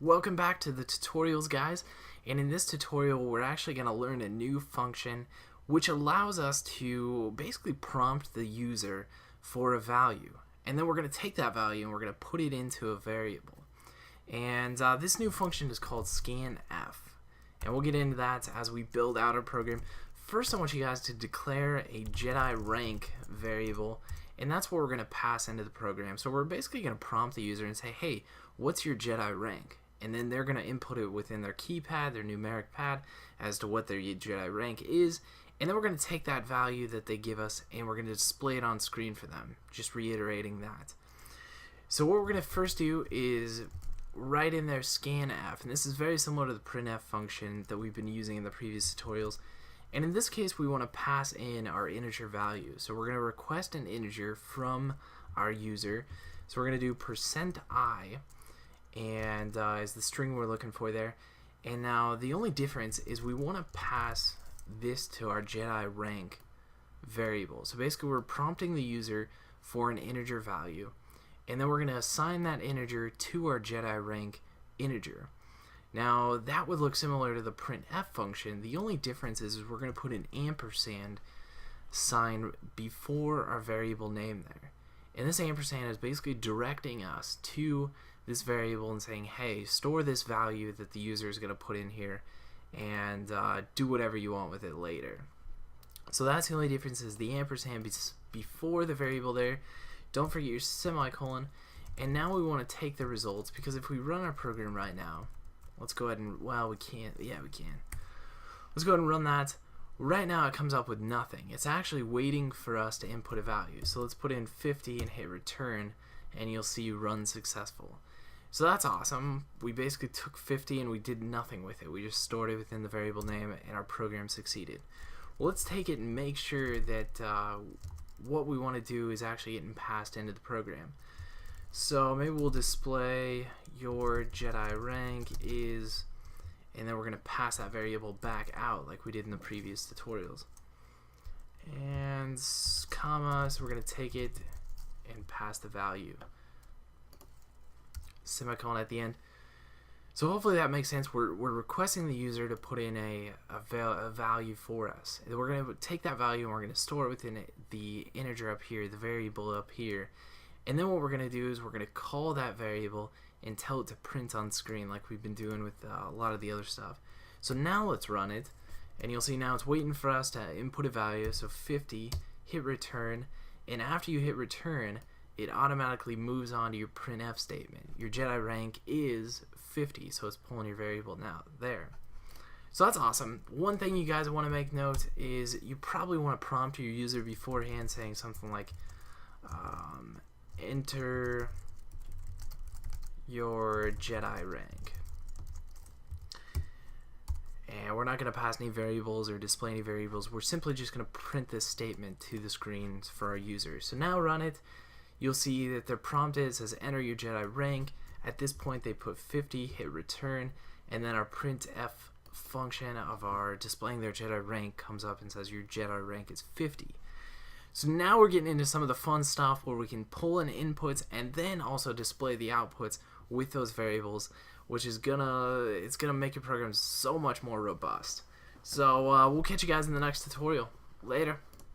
Welcome back to the tutorials, guys, and in this tutorial we're actually going to learn a new function which allows us to basically prompt the user for a value, and then we're going to take that value and we're going to put it into a variable. And this new function is called Scanf, and we'll get into that as we build out our program. First, I want you guys to declare a Jedi rank variable, and that's what we're going to pass into the program. So we're basically going to prompt the user and say, hey, what's your Jedi rank? And then they're going to input it within their keypad, their numeric pad, as to what their Jedi rank is. And then we're going to take that value that they give us and we're going to display it on screen for them, just reiterating that. So what we're going to first do is write in there scanf, and this is very similar to the printf function that we've been using in the previous tutorials. And in this case, we want to pass in our integer value. So we're going to request an integer from our user. So we're going to do %i, and is the string we're looking for there. And now the only difference is we want to pass this to our Jedi rank variable. So basically we're prompting the user for an integer value, and then we're going to assign that integer to our Jedi rank integer. Now that would look similar to the printf function. The only difference is we're going to put an ampersand sign before our variable name there. And this ampersand is basically directing us to this variable and saying, hey, store this value that the user is going to put in here and do whatever you want with it later. So that's the only difference, is the ampersand before the variable there. Don't forget your semicolon. And now we want to take the results, because if we run our program right now, let's go ahead and, well, we can't. Yeah, we can. Let's go ahead and run that. Right now it comes up with nothing. It's actually waiting for us to input a value. So let's put in 50 and hit return, and you'll see run successful. So that's awesome. We basically took 50 and we did nothing with it. We just stored it within the variable name and our program succeeded. Well, let's take it and make sure that what we want to do is actually getting passed into the program. So maybe we'll display your Jedi rank is, and then we're going to pass that variable back out like we did in the previous tutorials. And comma, so we're going to take it and pass the value. Semicolon at the end. So hopefully that makes sense. We're requesting the user to put in a value for us. And we're going to take that value and we're going to store it within the integer up here, the variable up here. And then what we're going to do is we're going to call that variable and tell it to print on screen like we've been doing with a lot of the other stuff. So now let's run it, and you'll see now it's waiting for us to input a value. So 50, hit return, and after you hit return, it automatically moves on to your printf statement. Your Jedi rank is 50, so it's pulling your variable now there. So that's awesome. One thing you guys want to make note is you probably want to prompt your user beforehand saying something like enter your Jedi rank. And we're not going to pass any variables or display any variables. We're simply just going to print this statement to the screen for our users. So now run it. You'll see that they're prompted. It says enter your Jedi rank. At this point they put 50, hit return, and then our printf function of our displaying their Jedi rank comes up and says your Jedi rank is 50. So now we're getting into some of the fun stuff where we can pull in inputs and then also display the outputs with those variables, which is gonna make your program so much more robust. So we'll catch you guys in the next tutorial. Later.